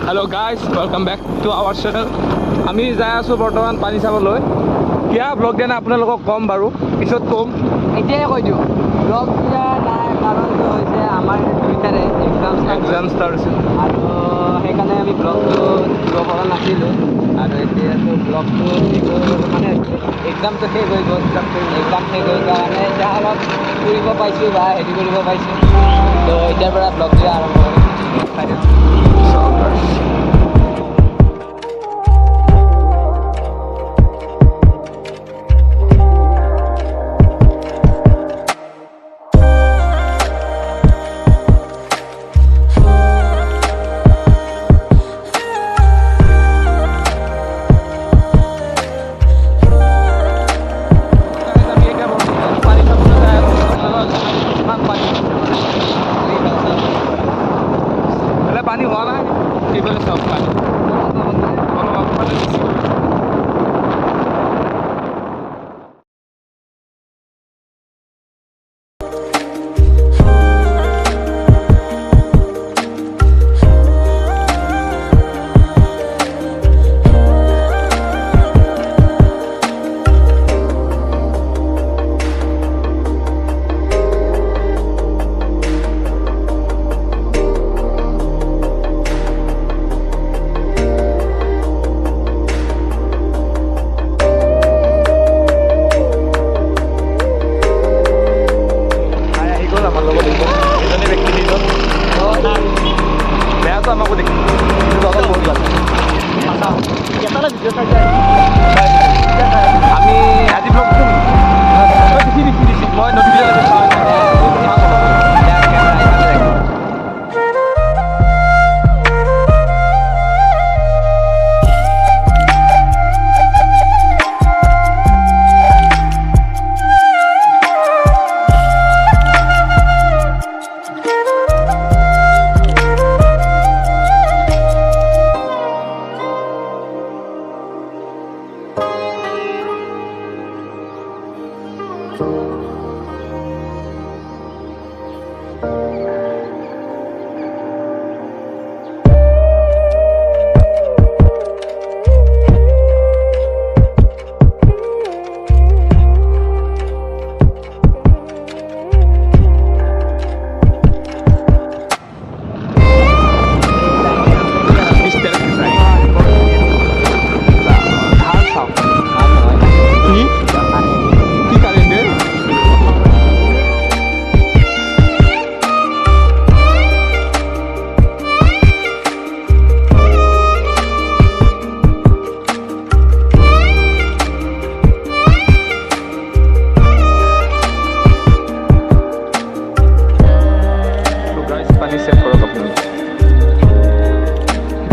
Hello guys, welcome back to our channel. আমি যাই আছো বৰ্তমান পানী চাবলৈ। কিয়া ব্লগ দিয়া না আপোনালোকক কম বাৰু, পিছত কম। এতিয়াই কৈ দিওঁ ব্লগ দিয়া নাই কাৰণটো হৈছে আমাৰ 2 তাৰিখে এক্সাম ষ্টাৰ্ট হৈছে আৰু সেইকাৰণে আমি ব্লগটো দিব পৰা নাছিলোঁ আৰু এতিয়াতো ব্লগটো মানে এক্সামটো শেষ হৈ গ'ল। এক্সাম শেষ হৈ কাৰণে এতিয়া অলপ ফুৰিব পাইছোঁ বা হেৰি কৰিব পাইছোঁ, তো এতিয়াৰ পৰা ব্লগ দিয়া আৰম্ভ কৰিম। পানী হোৱা নাই এইফালে চাওক পানী আমাকো দেখি আমি আজি ব্লগ মই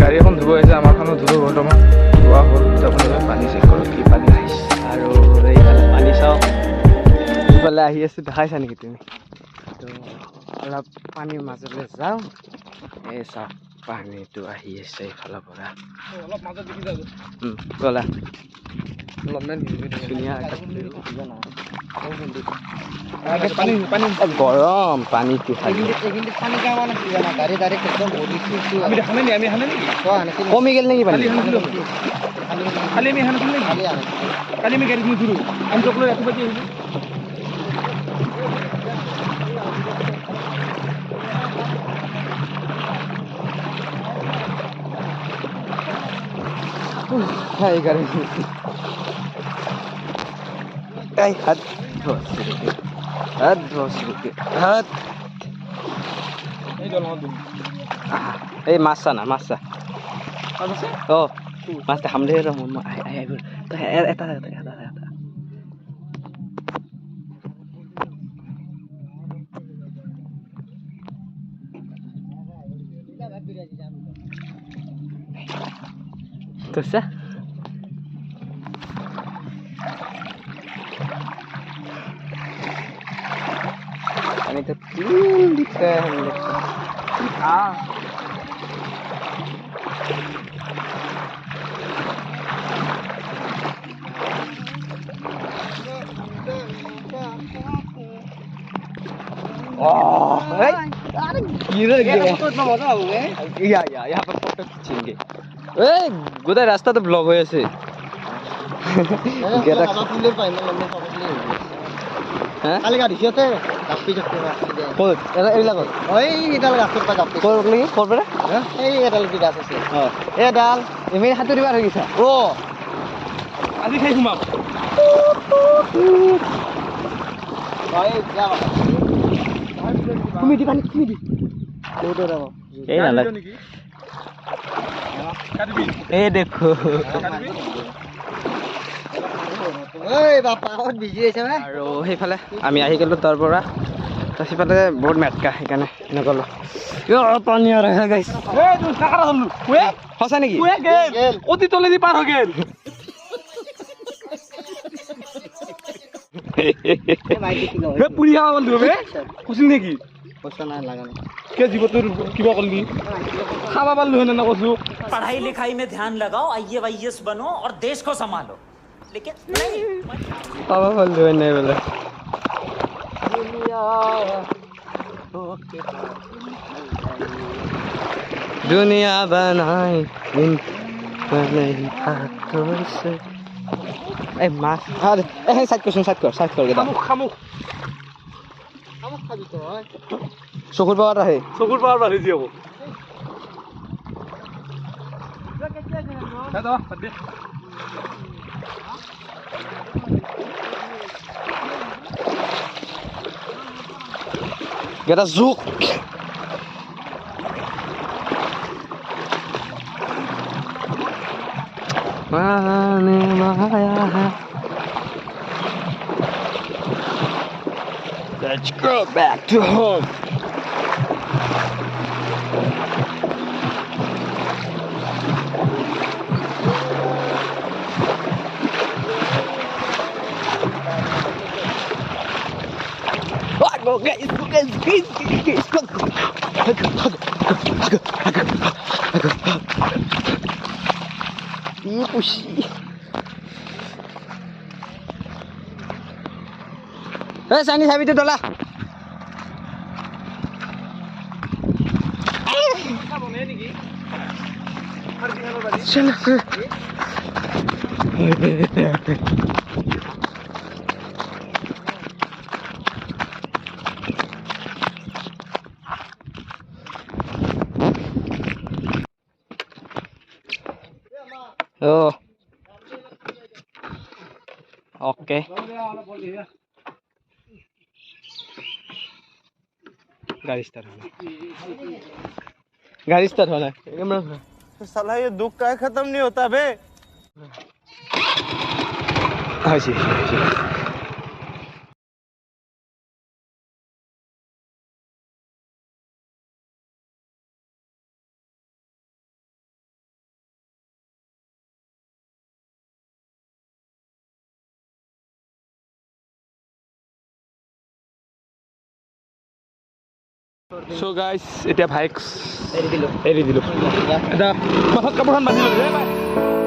গাড়ী এখন ধুব আহিছে, আমাৰখনো ধুব বৰ্তমান ধোৱা হ'ল। আপোনালোকে পানী চেক কৰক কি পানী আহিছে আৰু এইফালে পানী চাওক, এইফালে আহি আছোঁ দেখাইছা নেকি তুমি? তো অলপ পানীৰ মাজলৈ যাওঁ, এই চাওক পানীটো আহি আছে এইফালৰ পৰা। অলপ মাজত দেখি যাওঁ গ'লা গৰম পানীটো কমি গেল নেকি পানী? কালি আমি হানিছিলোঁ নেকি? কালি আমি গাড়ী নুঘূৰোঁ, আমি তোক লৈ ৰাতিপুৱা আহিলোঁ। Hai garing. Hat. Hat. Ei masa na masa. Oh, mas dah hamle ro mama. Ai gur. Ta eta. Terus ya? Ini kecil dikit. Oh, hey. यहाँ पर फोटो खींचेंगे ए गोदा रास्ता तो ब्लॉक हो আছে খালি গাড়ি সিতে গাপি চক্কে কই এইলাগত ওই এডাল গাছৰ পৰা গাপি কই লাগি কৰ পৰা এই এডাল কি গাছ আছে এডাল এমে হাতুৰিবাৰ হৈ গৈছা ও আজি খাই ঘুমাম ওই যা তুমি দি পানি তুমি দি ওটো রাও এই না লাগ কাটবি এই দেখো এই বাপা হত বিজি হৈছে নে আৰু হেইফালে আমি আহি গলো তাৰ পৰা তাছিপালে বহুত মেটকা সেইকাৰণে নগলো পানী আৰু হে গাইছ এই তুই টাকা ধরলু ওয়ে হসা নেকি ওয়ে গেল অতি তলেদি পার হয়ে গেল হে পুরি খাওয়া বন্ধু বে কুছিল নাকি পয়সা নাই লাগানো কে জীব তোর কিবা করলি খাওয়া পারলু হেন না কছু पढ़ाई लिखाई में ध्यान लगाओ आईएएस बनो और देश को संभालो लेकिन नहीं খাওয়া পারলু নাই বলে दुनिया बनाई इन नहीं हाथों से ए मास अरे ए साइड कर के খামুক খামুক খাবি তো চকুর পাওয়ার আহে চকুর পাওয়ার বাড়ি যাব দাদা বাদ দে Get a zook. Let's go back to home. Go guys, go. Ih, puxi. Eh, Sani sabi itu dola. Oh. Oke. गाड़ी स्टार्ट होना है साला ये दुख का खत्म नहीं होता बे हाँ जी So guys, এতিয়া ভাইক এৰি দিলো এটা মাথাত কাপোৰখন বান্ধি ল'লো